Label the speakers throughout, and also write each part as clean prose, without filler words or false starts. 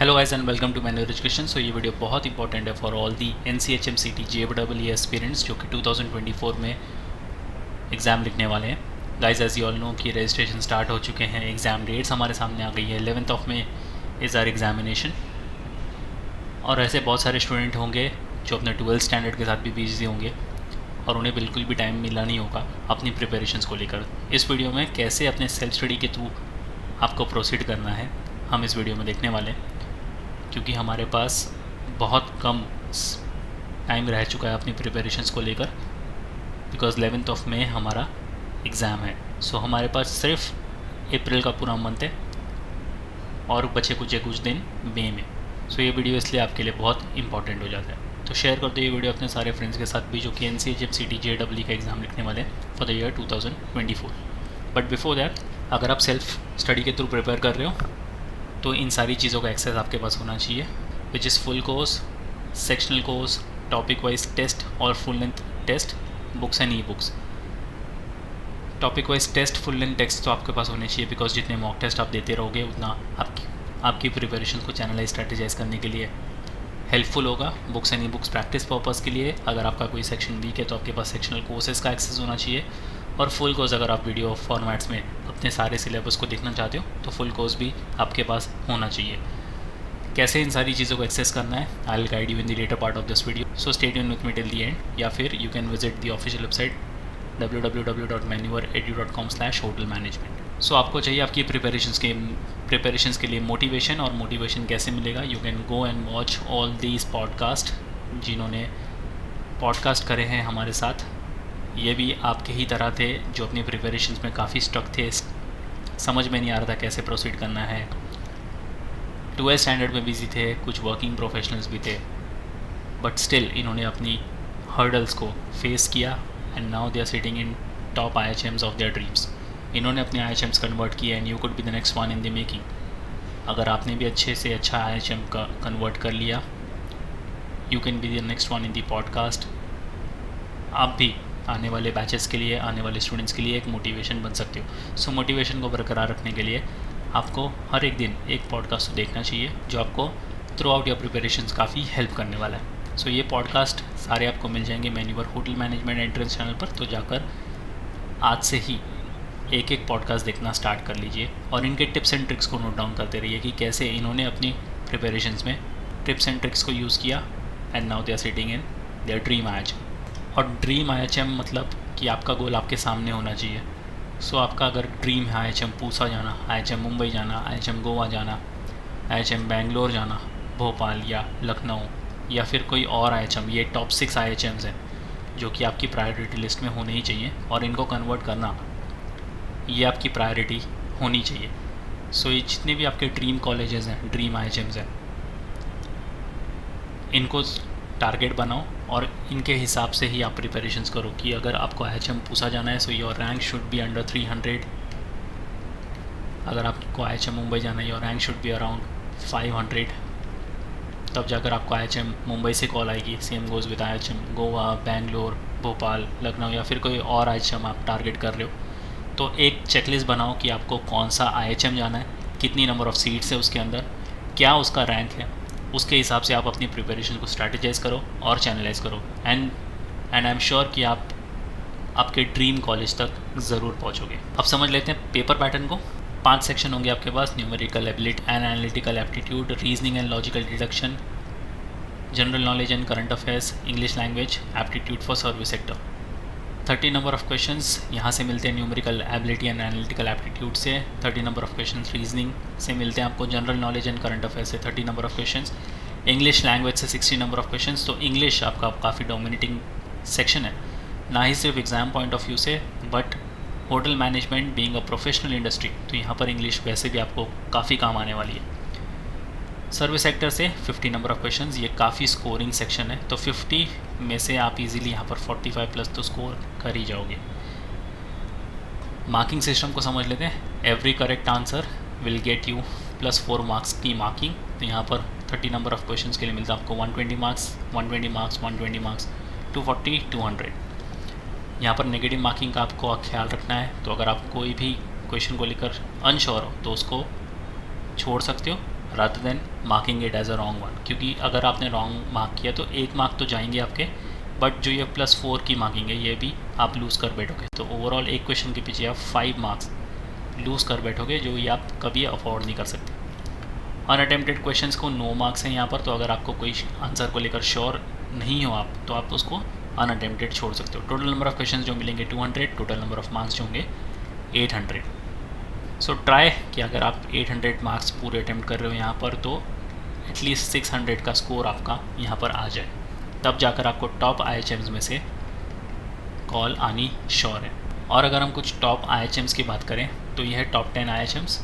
Speaker 1: Hello guys and welcome to manual education. So ये video बहुत important है for all the NCHMCT JEE aspirants जो कि 2024 में एग्ज़ाम लिखने वाले हैं। Guys as you all know कि रजिस्ट्रेशन स्टार्ट हो चुके हैं, एग्ज़ाम डेट्स हमारे सामने आ गई है। 11th of May is are examination. और ऐसे बहुत सारे स्टूडेंट होंगे जो अपने 12th स्टैंडर्ड के साथ भी बिजी होंगे और उन्हें बिल्कुल भी टाइम मिला नहीं होगा अपनी प्रिपरेशंस को लेकर। इस वीडियो में कैसे अपने सेल्फ स्टडी के थ्रू आपको प्रोसीड करना है हम इस वीडियो में देखने वाले हैं, क्योंकि हमारे पास बहुत कम टाइम रह चुका है अपनी प्रिपरेशंस को लेकर, बिकॉज 11th ऑफ May हमारा एग्ज़ाम है। सो हमारे पास सिर्फ अप्रैल का पूरा मंथ है और बचे कुछ दिन मई में। सो ये वीडियो इसलिए आपके लिए बहुत इंपॉर्टेंट हो जाता है। तो शेयर कर दो ये वीडियो अपने सारे फ्रेंड्स के साथ भी जो कि NCHMCT JEE का एग्ज़ाम लिखने वाले हैं for the year 2024। But before that, अगर आप सेल्फ स्टडी के थ्रू प्रिपेयर कर रहे हो तो इन सारी चीज़ों का एक्सेस आपके पास होना चाहिए, which is full course, sectional course, topic wise test और full length test, books and e books. Topic wise test, full length test तो आपके पास होने चाहिए, बिकॉज जितने मॉक टेस्ट आप देते रहोगे उतना आपकी प्रिपरेशन को चैनलाइज स्ट्रेटेजाइज करने के लिए हेल्पफुल होगा। Books and e books practice purpose के लिए, अगर आपका कोई सेक्शन वीक है तो आपके पास सेक्शनल कोर्सेज का एक्सेस होना चाहिए। और फुल कोर्स अगर आप वीडियो फॉर्मेट्स में अपने सारे सिलेबस को देखना चाहते हो तो फुल कोर्स भी आपके पास होना चाहिए। कैसे इन सारी चीज़ों को एक्सेस करना है, I will guide you in the latter part of this video, so stay tuned with me till the end, या फिर you can visit the official website www.manuoredu.com/hotel-management। So आपको चाहिए आपकी प्रिपरेशंस के लिए मोटिवेशन, और मोटिवेशन कैसे मिलेगा? You can go and watch all these podcast. जिन्होंने पॉडकास्ट करे हैं हमारे साथ, ये भी आपके ही तरह थे जो अपनी प्रिपरेशंस में काफ़ी स्टक थे, समझ में नहीं आ रहा था कैसे प्रोसीड करना है, 12th स्टैंडर्ड में बिजी थे, कुछ वर्किंग प्रोफेशनल्स भी थे, बट स्टिल इन्होंने अपनी हर्डल्स को फेस किया and now they are sitting in top IHMs of their dreams. इन्होंने अपने IHMs कन्वर्ट किए and you could be the next one in the making. अगर आपने भी अच्छे से अच्छा IHM का कन्वर्ट कर लिया, you can be the next one in the podcast. आप भी आने वाले बैचेस के लिए, आने वाले स्टूडेंट्स के लिए एक मोटिवेशन बन सकते हो। सो मोटिवेशन को बरकरार रखने के लिए आपको हर एक दिन एक पॉडकास्ट देखना चाहिए जो आपको थ्रू आउट योर प्रिपरेशंस काफ़ी हेल्प करने वाला है। सो ये पॉडकास्ट सारे आपको मिल जाएंगे manoeuvre hotel management entrance channel पर। तो जाकर आज से ही एक पॉडकास्ट देखना स्टार्ट कर लीजिए और इनके टिप्स एंड ट्रिक्स को नोट डाउन करते रहिए कि कैसे इन्होंने अपनी प्रिपरेशंस में टिप्स एंड ट्रिक्स को यूज़ किया and now they are sitting in their dream IHM। और ड्रीम IHM मतलब कि आपका गोल आपके सामने होना चाहिए। सो आपका अगर ड्रीम है IHM पूसा जाना, IHM मुंबई जाना, IHM गोवा जाना, IHM बेंगलोर जाना, भोपाल या लखनऊ, या फिर कोई और IHM, ये टॉप 6 IHMs हैं जो कि आपकी प्रायोरिटी लिस्ट में होने ही चाहिए, और इनको कन्वर्ट करना ये आपकी प्रायोरिटी होनी चाहिए। सो ये जितने भी आपके ड्रीम कॉलेजेस हैं, ड्रीम IHMs हैं, इनको टारगेट बनाओ और इनके हिसाब से ही आप प्रिपरेशंस करो कि अगर आपको IHM पूसा जाना है so your rank should be under 300। अगर आपको IHM मुंबई जाना है your rank should be around 500। तब जाकर आपको IHM मुंबई से कॉल आएगी। Same goes with IHM Goa, Bangalore, Bhopal, Lucknow, या फिर कोई और IHM आप टारगेट कर रहे हो तो एक चेकलिस्ट बनाओ कि आपको कौन सा IHM जाना है, कितनी नंबर ऑफ़ सीट्स है उसके अंदर, क्या उसका रैंक है, उसके हिसाब से आप अपनी प्रिपरेशन को स्ट्रैटेजाइज करो और चैनलाइज करो। एंड आई एम श्योर कि आप आपके ड्रीम कॉलेज तक ज़रूर पहुंचोगे। अब समझ लेते हैं पेपर पैटर्न को। 5 सेक्शन होंगे आपके पास: numerical ability and analytical aptitude, reasoning and logical deduction, general knowledge and current affairs, English language, aptitude for service sector. 30 number of questions यहाँ से मिलते हैं numerical ability and analytical aptitude से। 30 number of questions reasoning से मिलते हैं आपको, general knowledge and current affair से 30 number of questions, English language से 60 नंबर ऑफ़ क्वेश्चंस। तो इंग्लिश आपका काफ़ी डोमिनेटिंग सेक्शन है, ना ही सिर्फ एग्ज़ाम पॉइंट ऑफ व्यू से, but hotel management being a professional industry, तो यहाँ पर इंग्लिश वैसे भी आपको काफ़ी काम आने वाली है। सर्विस सेक्टर से 50 नंबर ऑफ़ क्वेश्चंस, ये काफ़ी स्कोरिंग सेक्शन है, तो 50 में से आप इजीली यहाँ पर 45 प्लस तो स्कोर कर ही जाओगे। मार्किंग सिस्टम को समझ लेते हैं। Every correct answer will get you +4 marks की मार्किंग। तो यहाँ पर 30 नंबर ऑफ़ क्वेश्चंस के लिए मिलता है आपको 120 मार्क्स, 120 मार्क्स, 120 मार्क्स, 240, 200। यहाँ पर नेगेटिव मार्किंग का आपको ख्याल रखना है। तो अगर आप कोई भी क्वेश्चन को लेकर अनश्योर हो तो उसको छोड़ सकते हो rather than marking it as a wrong one, क्योंकि अगर आपने रॉन्ग मार्क किया तो 1 मार्क तो जाएंगे आपके, बट जो ये +4 की मार्किंग है ये भी आप लूज़ कर बैठोगे। तो ओवरऑल एक क्वेश्चन के पीछे आप 5 मार्क्स लूज़ कर बैठोगे, जो ये आप कभी अफोर्ड नहीं कर सकते। अनअटेम्प्टेड क्वेश्चंस को 9 मार्क्स हैं यहाँ पर, तो अगर आपको कोई आंसर को लेकर श्योर नहीं हो आप, तो आप उसको अनअटेम्प्टेड छोड़ सकते हो। टोटल नंबर ऑफ क्वेश्चंस जो मिलेंगे 200, टोटल नंबर ऑफ मार्क्स जो होंगे 800। सो ट्राई कि अगर आप 800 मार्क्स पूरे अटैम्प्ट कर रहे हो यहाँ पर, तो एटलीस्ट 600 का स्कोर आपका यहाँ पर आ जाए, तब जाकर आपको टॉप IHMs में से कॉल आनी श्योर है। और अगर हम कुछ टॉप IHMs की बात करें, तो यह है टॉप 10 IHMs,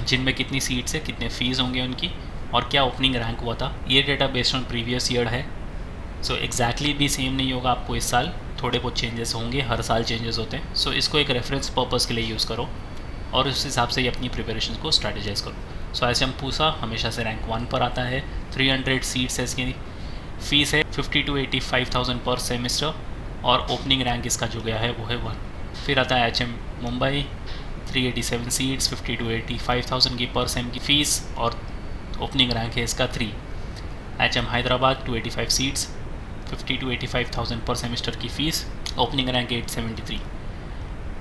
Speaker 1: जिनमें कितनी सीट्स है, कितने फ़ीस होंगे उनकी, और क्या ओपनिंग रैंक हुआ था। ये data based on previous year है, सो एग्जैक्टली भी सेम नहीं होगा आपको इस साल, थोड़े बहुत चेंजेस होंगे, हर साल चेंजेस होते हैं। सो इसको एक रेफरेंस पर्पज़ के लिए यूज़ करो और उस हिसाब से ही अपनी प्रिपरेशन को स्ट्रैटेजाइज करो। सो IHM पूसा हमेशा से रैंक 1 पर आता है, 300 सीट्स है, इसकी फ़ीस है 50 to 85,000 पर सेमेस्टर, और ओपनिंग रैंक इसका जो गया है वो है 1। फिर आता है IHM मुंबई, 387 सीट्स, 50 to 85,000 की पर सेम की फ़ीस, और ओपनिंग रैंक है इसका 3। IHM हैदराबाद 285 सीट्स, 50 to 85,000 पर सेमेस्टर की fees, opening rank 873।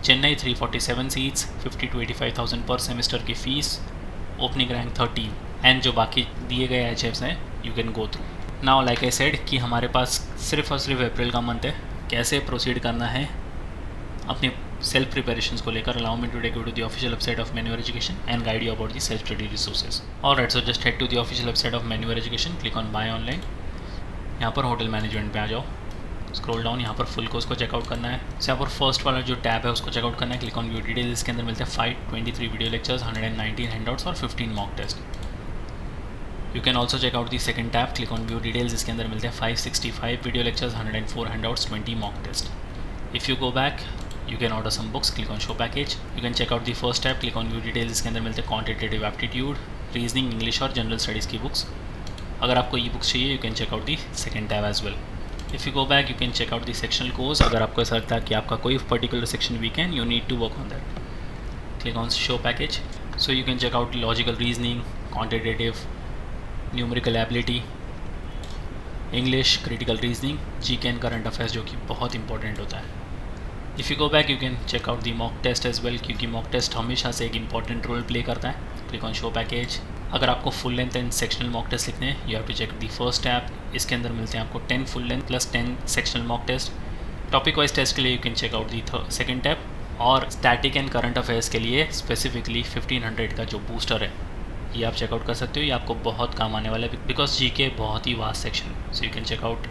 Speaker 1: Chennai 347 seats, 50 to 85,000 पर सेमेस्टर की फ़ीस, ओपनिंग रैंक 13। एंड जो बाकी दिए गए IHMs हैं you can go through. Now like I said कि हमारे पास सिर्फ और सिर्फ अप्रैल का मंथ है, कैसे प्रोसीड करना है अपने सेल्फ प्रिपरेशंस को लेकर। Allow me to take you to the official website of मेन्यूअर education and guide you about the self study resources. Alright, so just head to the official website of मेन्यूअर education, click on buy online. यहाँ पर hotel management पे आ जाओ, scroll down, यहाँ पर full course को checkout करना है। यहाँ पर फर्स्ट वाला जो टैब है उसको चेकआउट करना है, क्लिक ऑन व्यू डिटेल्स। इसके अंदर मिलते हैं 523 वीडियो लेक्चर्स, 119 हैंडआउट्स और 15 mock test. You can also check out the second tab, click on view details. इसके अंदर मिलते हैं 565 video lectures, 104 handouts, 20 mock test. If you go back you can order some books, click on show package. You can check out the first tab, click on view details. इसके अंदर मिलते हैं quantitative aptitude, reasoning, English और general studies की books. अगर आपको e books चाहिए you can check out the second tab as well. If you go back you can check out the sectional course. अगर आपको ऐसा लगता है कि आपका कोई पर्टिकुलर सेक्शन वीक है, you need to work on that, click on show package. So you can check out logical reasoning, quantitative, numerical ability, English, critical reasoning, GK and current affairs, जो कि बहुत इंपॉर्टेंट होता है। If you go back you can check out the mock test as well, क्योंकि mock test हमेशा से एक important role play करता है। Click on show package. अगर आपको full length and sectional mock test लिखने हैं you have to check the first tab. इसके अंदर मिलते हैं आपको 10 full length plus 10 sectional mock test. Topic wise test के लिए you can check out the second tab, और स्टैटिक एंड करंट अफेयर्स के लिए स्पेसिफिकली 1500 का जो बूस्टर है ये आप चेकआउट कर सकते हो। ये आपको बहुत काम आने वाला है, बिकॉज जीके बहुत ही vast section, so you can check out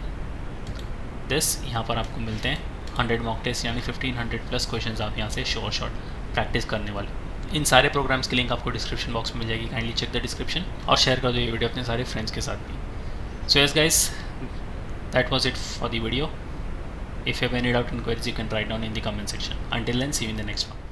Speaker 1: this. यहाँ पर आपको मिलते हैं 100 मॉक टेस्ट, यानी 1500 प्लस क्वेश्चंस आप यहाँ से शॉर्ट प्रैक्टिस करने वाले। इन सारे प्रोग्राम्स की लिंक आपको डिस्क्रिप्शन बॉक्स में मिल जाएगी, काइंडली चेक द डिस्क्रिप्शन और शेयर कर दो ये वीडियो अपने सारे फ्रेंड्स के साथ भी। So yes guys, that was it for the video. If you have any doubt inquiries you can write down in the comment section. Until then see you in the next one.